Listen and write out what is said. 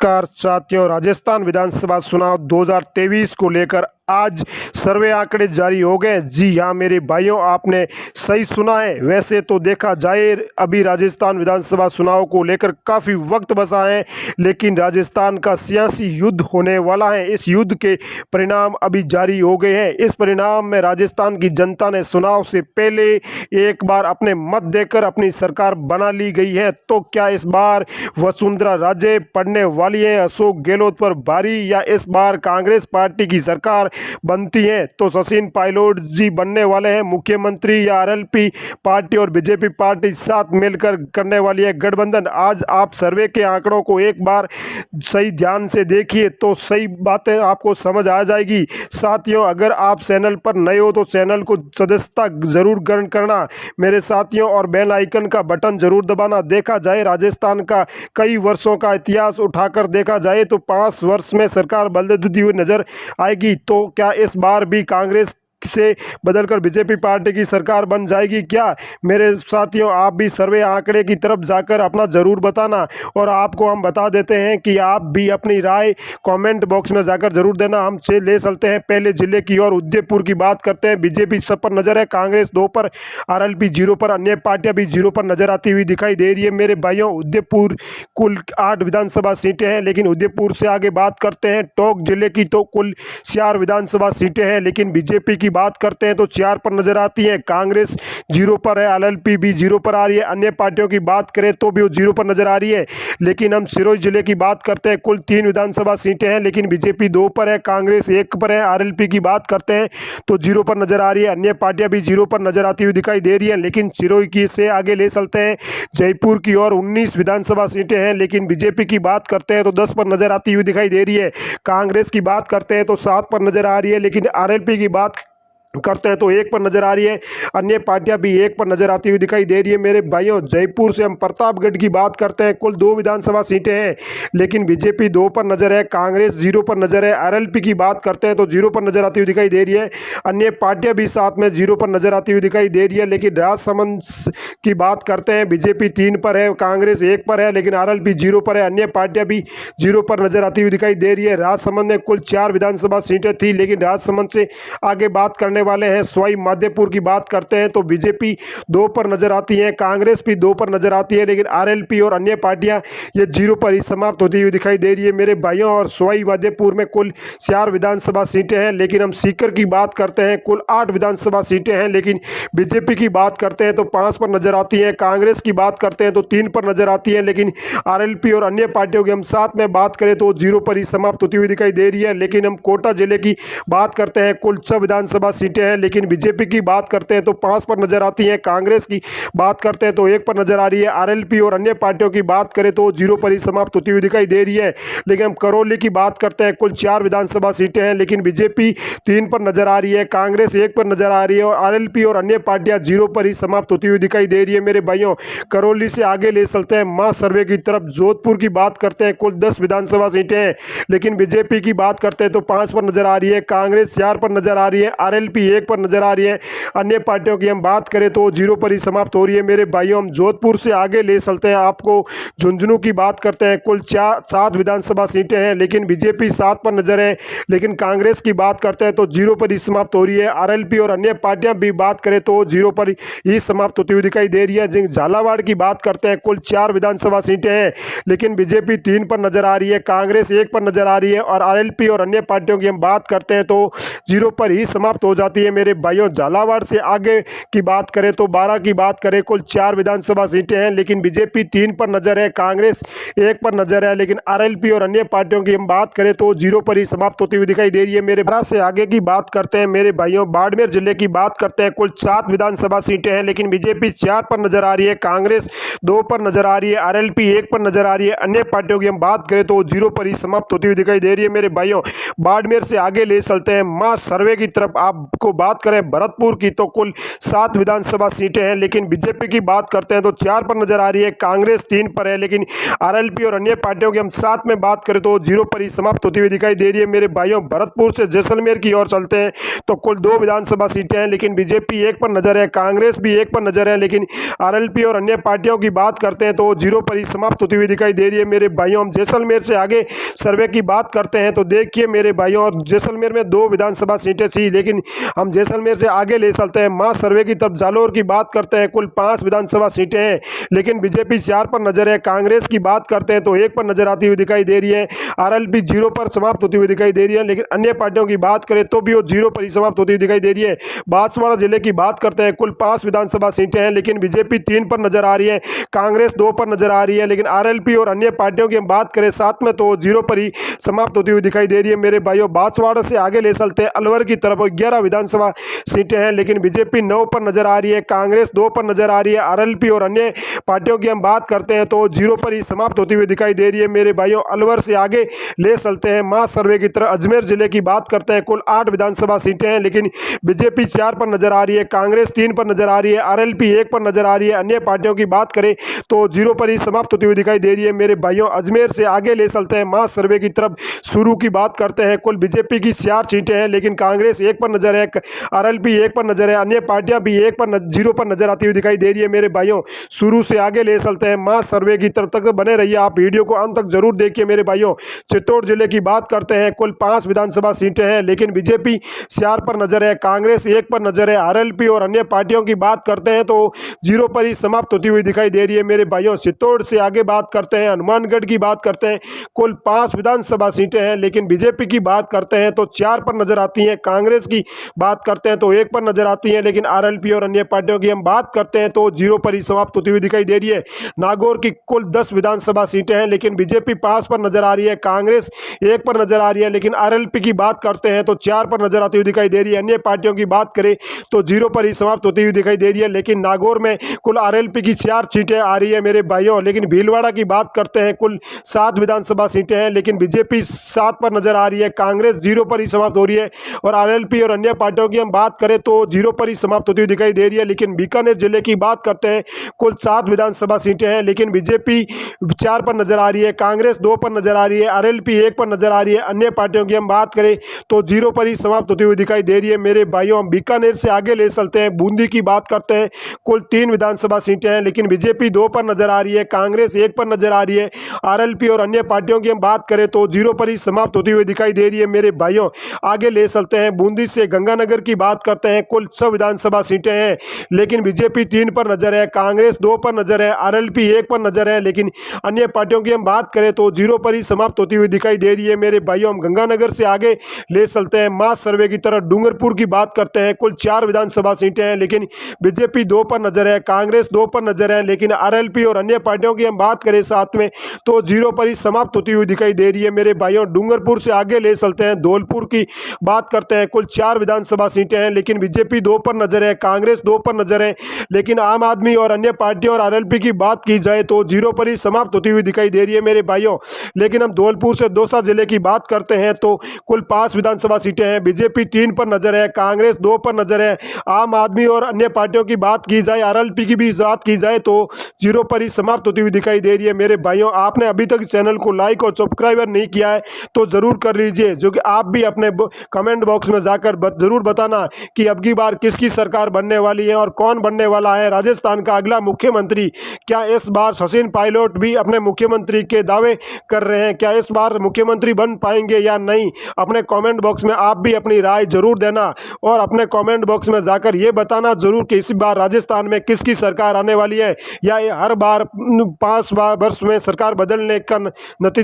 नमस्कार साथियों, राजस्थान विधानसभा चुनाव 2023 को लेकर आज सर्वे आंकड़े जारी हो गए। जी हाँ मेरे भाइयों, आपने सही सुना है। वैसे तो देखा जाए अभी राजस्थान विधानसभा चुनाव को लेकर काफ़ी वक्त बचा है, लेकिन राजस्थान का सियासी युद्ध होने वाला है। इस युद्ध के परिणाम अभी जारी हो गए हैं। इस परिणाम में राजस्थान की जनता ने चुनाव से पहले एक बार अपने मत देकर अपनी सरकार बना ली गई है। तो क्या इस बार वसुंधरा राजे पड़ने वाली है अशोक गहलोत पर भारी, या इस बार कांग्रेस पार्टी की सरकार बनती है तो सचिन पायलट जी बनने वाले हैं मुख्यमंत्री, या आरएलपी पार्टी और बीजेपी पार्टी साथ मिलकर करने वाली है गठबंधन? आज आप सर्वे के आंकड़ों को एक बार सही ध्यान से देखिए तो सही बातें आपको समझ आ जाएगी। साथियों, अगर आप चैनल पर नए हो तो चैनल को सदस्यता जरूर ग्रहण करना मेरे साथियों, और बेल आइकन का बटन जरूर दबाना। देखा जाए राजस्थान का कई वर्षों का इतिहास उठाकर देखा जाए तो 5 वर्ष में सरकार बदलती हुई नजर आएगी। तो क्या इस बार भी कांग्रेस से बदलकर बीजेपी पार्टी की सरकार बन जाएगी क्या? मेरे साथियों, आप भी सर्वे आंकड़े की तरफ जाकर अपना जरूर बताना, और आपको हम बता देते हैं कि आप भी अपनी राय कमेंट बॉक्स में जाकर जरूर देना। हम से ले चलते हैं पहले जिले की और उदयपुर की बात करते हैं। बीजेपी सब पर नजर है, कांग्रेस 2 पर, आरएलपी 0 पर, अन्य पार्टियां भी 0 पर नजर आती हुई दिखाई दे रही है। मेरे भाइयों, उदयपुर कुल 8 विधानसभा सीटें हैं, लेकिन उदयपुर से आगे बात करते हैं टोंक जिले की तो कुल 4 विधानसभा सीटें हैं, लेकिन बीजेपी की बात करते हैं तो 4 पर नजर आती है। कांग्रेस 0 पर है, आरएलपी भी 0 पर आ रही है। अन्य पार्टियों की बात करें तो भी वो 0 पर नजर आ रही है। लेकिन हम सिरोही जिले की बात करते हैं, कुल 3 विधानसभा सीटें हैं, लेकिन बीजेपी 2 पर है, कांग्रेस 1 पर है। आरएलपी की बात करते हैं तो 0 पर नजर आ रही है। अन्य पार्टियां भी 0 पर नजर आती हुई दिखाई दे रही है। लेकिन सिरोही की से आगे ले चलते हैं जयपुर की और 19 विधानसभा सीटें हैं, लेकिन बीजेपी की बात करते हैं तो 10 पर नजर आती हुई दिखाई दे रही है। कांग्रेस की बात करते हैं तो 7 पर नजर आ रही है, लेकिन आरएलपी की बात करते हैं तो 1 पर नजर आ रही है। अन्य पार्टियां भी 1 पर नजर आती हुई दिखाई दे रही है। मेरे भाइयों, जयपुर से हम प्रतापगढ़ की बात करते हैं, कुल 2 विधानसभा सीटें हैं, लेकिन बीजेपी 2 पर नजर है, कांग्रेस 0 पर नजर है। आरएलपी की बात करते हैं तो 0 पर नजर आती हुई दिखाई दे रही है। अन्य पार्टियां भी साथ में 0 पर नजर आती हुई दिखाई दे रही है। लेकिन राजसमंद की बात करते हैं, बीजेपी 3 पर है, कांग्रेस 1 पर है, लेकिन आरएलपी 0 पर है। अन्य पार्टियां भी 0 पर नजर आती हुई दिखाई दे रही है। राजसमंद में कुल 4 विधानसभा सीटें थी, लेकिन राजसमंद से आगे बात करने वाले हैं सवाई माधोपुर की बात करते हैं तो बीजेपी 2 पर नजर आती है, कांग्रेस भी 2 पर नजर आती है, लेकिन आरएलपी और अन्य पार्टियां ये 0 पर ही समाप्त होती हुई दिखाई दे रही है। मेरे भाइयों, और सवाई माधोपुर में कुल 4 विधानसभा सीटें हैं, लेकिन हम सीकर की बात करते हैं कुल 8 विधानसभा सीटें हैं, लेकिन बीजेपी की बात करते हैं तो 5 पर नजर आती है। कांग्रेस की बात करते हैं तो 3 पर नजर आती है, लेकिन आरएलपी और अन्य पार्टियों की हम साथ में बात करें तो 0 पर ही समाप्त होती हुई दिखाई दे रही है। लेकिन हम कोटा जिले की बात करते हैं, कुल 6 विधानसभा सीटें हैं, लेकिन बीजेपी की बात करते हैं तो 5 पर नजर आती है। कांग्रेस की बात करते हैं तो 1 पर नजर आ रही है। आरएलपी और अन्य पार्टियों की बात करें तो 0 पर ही समाप्त होती हुई दिखाई दे रही है। लेकिन हम करौली की बात करते हैं, कुल 4 विधानसभा सीटें हैं, लेकिन बीजेपी 3 पर नजर आ रही है, कांग्रेस 1 पर नजर आ रही है, और आरएलपी और अन्य पार्टियां 0 पर ही समाप्त होती हुई दिखाई दे रही है। मेरे भाइयों, करौली से आगे ले चलते हैं मां सर्वे की तरफ। जोधपुर की बात करते हैं, कुल 10 विधानसभा सीटें हैं, लेकिन बीजेपी की बात करते हैं तो 5 पर नजर आ रही है, कांग्रेस 4 पर नजर आ रही है, आरएलपी 1 पर नजर आ रही है। अन्य पार्टियों की हम बात करें तो 0 पर ही समाप्त हो रही है। मेरे भाइयों, हम जोधपुर से आगे ले चलते हैं, आपको झुंझुनू की बात करते हैं, कुल 7 विधानसभा सीटें हैं, लेकिन बीजेपी 7 पर नजर है, लेकिन कांग्रेस की बात करते हैं तो 0 पर ही समाप्त हो रही है। आरएलपी और अन्य पार्टियां भी बात करें तो 0 पर ही समाप्त होती हुई दिखाई दे रही है। झालावाड़ की बात करते हैं, कुल 4 विधानसभा सीटें हैं, लेकिन बीजेपी 3 पर नजर आ रही है, कांग्रेस 1 पर नजर आ रही है, और आरएलपी और अन्य पार्टियों की हम बात करते हैं तो 0 पर ही समाप्त हो जाती है। मेरे भाइयों, झालावाड़ से आगे की बात करें तो 12 की बात करें, कुल 4 विधानसभा सीटें हैं, लेकिन बीजेपी 3 पर नजर है, कांग्रेस 1 पर नजर है, लेकिन आरएलपी और अन्य पार्टियों की हम बात करें तो 0 पर ही समाप्त होती हुई दिखाई दे रही है। मेरे 12 से आगे की बात करते हैं, मेरे भाइयों, बाड़मेर जिले की बात करते हैं, कुल 7 विधानसभा सीटें हैं, लेकिन बीजेपी 4 पर नजर आ रही है, कांग्रेस 2 पर नजर आ रही है, आरएलपी 1 पर नजर आ रही है। अन्य पार्टियों की हम बात करें तो 0 पर ही समाप्त होती हुई दिखाई दे रही है। मेरे भाइयों, बाड़मेर से आगे ले चलते हैं मास सर्वे की तरफ। आपको बात करें भरतपुर की तो कुल 7 विधानसभा सीटें हैं, लेकिन बीजेपी की बात करते हैं तो 4 पर नजर आ रही है, कांग्रेस 3 पर है, लेकिन आरएलपी और अन्य पार्टियों की हम साथ में बात करें तो 0 पर ही समाप्त होती हुई दिखाई दे रही है। मेरे भाइयों भरतपुर से जैसलमेर की ओर चलते हैं तो कुल 2 विधानसभा सीटें हैं, लेकिन बीजेपी 1 पर नजर है, कांग्रेस भी 1 पर नजर है, लेकिन आरएलपी और अन्य पार्टियों की बात करते हैं तो 0 पर ही समाप्त होती हुई दिखाई दे रही है। मेरे भाइयों हम जैसलमेर से आगे सर्वे की बात करते हैं तो देखिए मेरे भाइयों, और जैसलमेर में 2 विधानसभा सीटें थी, लेकिन हम जैसलमेर से आगे ले चलते हैं मास सर्वे की तरफ। जालोर की बात करते हैं कुल 5 विधानसभा सीटें हैं, लेकिन बीजेपी 4 पर नजर है, कांग्रेस की बात करते हैं तो 1 पर नजर आती हुई दिखाई दे रही है, आरएलपी 0 पर समाप्त होती हुई दिखाई दे रही है, लेकिन अन्य पार्टियों की बात करें तो भी वो 0 पर ही समाप्त होती हुई दिखाई दे रही है। बांसवाड़ा जिले की बात करते हैं कुल 5 विधानसभा सीटें हैं, लेकिन बीजेपी 3 पर नजर आ रही है, कांग्रेस 2 पर नजर आ रही है, लेकिन आरएलपी और अन्य पार्टियों की हम बात करें साथ में तो 0 पर ही समाप्त होती हुई दिखाई दे रही है। मेरे भाइयों बांसवाड़ा से आगे ले चलते हैं अलवर की तरफ, 11 विधानसभा सीटें हैं, लेकिन बीजेपी 9 पर नजर आ रही है, कांग्रेस 2 पर नजर आ रही है, आरएलपी और अन्य पार्टियों की हम बात करते हैं तो 0 पर ही समाप्त होती हुई दिखाई दे रही है। मेरे भाइयों अलवर से आगे ले चलते हैं मास सर्वे की तरफ, अजमेर जिले की बात करते हैं कुल 8 विधानसभा सीटें हैं, लेकिन बीजेपी 4 पर नजर आ रही है, कांग्रेस 3 पर नजर आ रही है, आरएलपी 1 पर नजर आ रही है, अन्य पार्टियों की बात करें तो 0 पर ही समाप्त होती हुई दिखाई दे रही है। मेरे भाइयों अजमेर से आगे ले चलते हैं मास सर्वे की तरफ, शुरू की बात करते हैं कुल बीजेपी की 4 सीटें हैं, लेकिन कांग्रेस 1 पर नजर है, आरएलपी 1 पर नजर है, अन्य पार्टियां भी 0 पर नजर आती हुई दिखाई दे रही है। मेरे भाइयों शुरू से आगे ले चलते हैं मास सर्वे की तरफ, तक बने रहिए, आप वीडियो को अंत तक जरूर देखिए। मेरे भाइयों चित्तौड़ जिले की बात करते हैं कुल 5 विधानसभा सीटें हैं, लेकिन बीजेपी 4 पर नजर है, कांग्रेस 1 पर नजर है, आरएलपी और अन्य पार्टियों की बात करते हैं तो 0 पर ही समाप्त होती हुई दिखाई दे रही है। मेरे भाइयों चित्तौड़ से आगे बात करते हैं हनुमानगढ़ की बात करते हैं कुल 5 विधानसभा सीटें हैं, लेकिन बीजेपी की बात करते हैं तो 4 पर नजर आती हैं, कांग्रेस की बात करते हैं तो 1 पर नजर आती है, लेकिन आरएलपी और अन्य पार्टियों की हम बात करते हैं तो 0 पर ही समाप्त होती हुई दिखाई दे रही है। नागौर की कुल 10 विधानसभा सीटें हैं, लेकिन बीजेपी 5 पर नजर आ रही है, कांग्रेस 1 पर नजर आ रही है, लेकिन आरएलपी की बात करते हैं तो 4 पर नजर आती हुई दिखाई दे रही है। अन्य पार्टियों की बात करें तो 0 पर ही समाप्त होती हुई दिखाई दे रही है, लेकिन नागौर में कुल आरएलपी की 4 सीटें आ रही है मेरे भाइयों। लेकिन भीलवाड़ा की बात करते हैं कुल 7 विधानसभा सीटें हैं, लेकिन बीजेपी 7 पर नजर आ रही है, कांग्रेस 0 पर ही समाप्त हो रही है, और आरएलपी और अन्य पार्टियों की हम बात करें तो 0 पर ही समाप्त होती हुई दिखाई दे रही है। लेकिन बीकानेर जिले की बात करते हैं कुल 7 विधानसभा सीटें हैं, लेकिन बीजेपी 4 पर नजर आ रही है, कांग्रेस 2 पर नजर आ रही है, आरएलपी 1 पर नजर आ रही है, अन्य पार्टियों की हम बात करें तो 0 पर ही समाप्त होती हुई दिखाई दे रही है। मेरे भाइयों हम बीकानेर से आगे ले चलते हैं, बूंदी की बात करते हैं कुल 3 विधानसभा सीटें हैं, लेकिन बीजेपी 2 पर नजर आ रही है, कांग्रेस 1 पर नजर आ रही है, आरएलपी और अन्य पार्टियों की हम बात करें तो 0 पर ही समाप्त होती हुई दिखाई दे रही है। मेरे भाइयों आगे ले चलते हैं, बूंदी से गंगानगर की बात करते हैं कुल 6 विधानसभा सीटें हैं, लेकिन बीजेपी 3 पर नजर है, कांग्रेस 2 पर नजर है, आरएलपी 1 पर नजर है, लेकिन अन्य पार्टियों की हम बात करें तो 0 पर ही समाप्त होती हुई दिखाई दे रही है। मेरे भाइयों हम गंगानगर से आगे ले चलते हैं मास सर्वे की तरफ, डूंगरपुर की बात करते हैं कुल 4 विधानसभा सीटें हैं, लेकिन बीजेपी 2 पर नजर है, कांग्रेस 2 पर नजर है, लेकिन आरएलपी और अन्य पार्टियों की हम बात करें साथ में तो 0 पर ही समाप्त होती हुई दिखाई दे रही है। मेरे भाइयों डूंगरपुर से आगे ले चलते हैं, धौलपुर की बात करते हैं कुल 4 विधानसभा सीटें हैं, लेकिन बीजेपी 2 पर नजर है, कांग्रेस 2 पर नजर है, लेकिन आम आदमी और अन्य पार्टियों और आरएलपी की बात की जाए तो 0 पर ही समाप्त होती हुई दिखाई दे रही है मेरे भाइयों। लेकिन हम धौलपुर से दौसा जिले की बात करते हैं तो कुल 5 विधानसभा सीटें हैं, बीजेपी 3 पर नजर है, कांग्रेस 2 पर नजर है, आम आदमी और अन्य पार्टियों की बात की जाए, आरएलपी की भी बात की जाए तो 0 पर ही समाप्त होती हुई दिखाई दे रही है। मेरे भाइयों आपने अभी तक चैनल को लाइक और सब्सक्राइब नहीं किया है तो जरूर कर लीजिए, जो कि आप भी अपने कमेंट बॉक्स में जाकर जरूर बताना कि अब की बार किसकी सरकार बनने वाली है और कौन बनने वाला है राजस्थान का अगला मुख्यमंत्री। क्या इस बार सचिन पायलट भी अपने मुख्यमंत्री के दावे कर रहे हैं, क्या इस बार मुख्यमंत्री बन पाएंगे या नहीं? अपने कमेंट बॉक्स में आप भी अपनी राय जरूर देना, और अपने कमेंट बॉक्स में जाकर ये बताना जरूर कि इस बार राजस्थान में किसकी सरकार आने वाली है, या ये हर बार 5 वर्ष में सरकार बदलने का नतीजे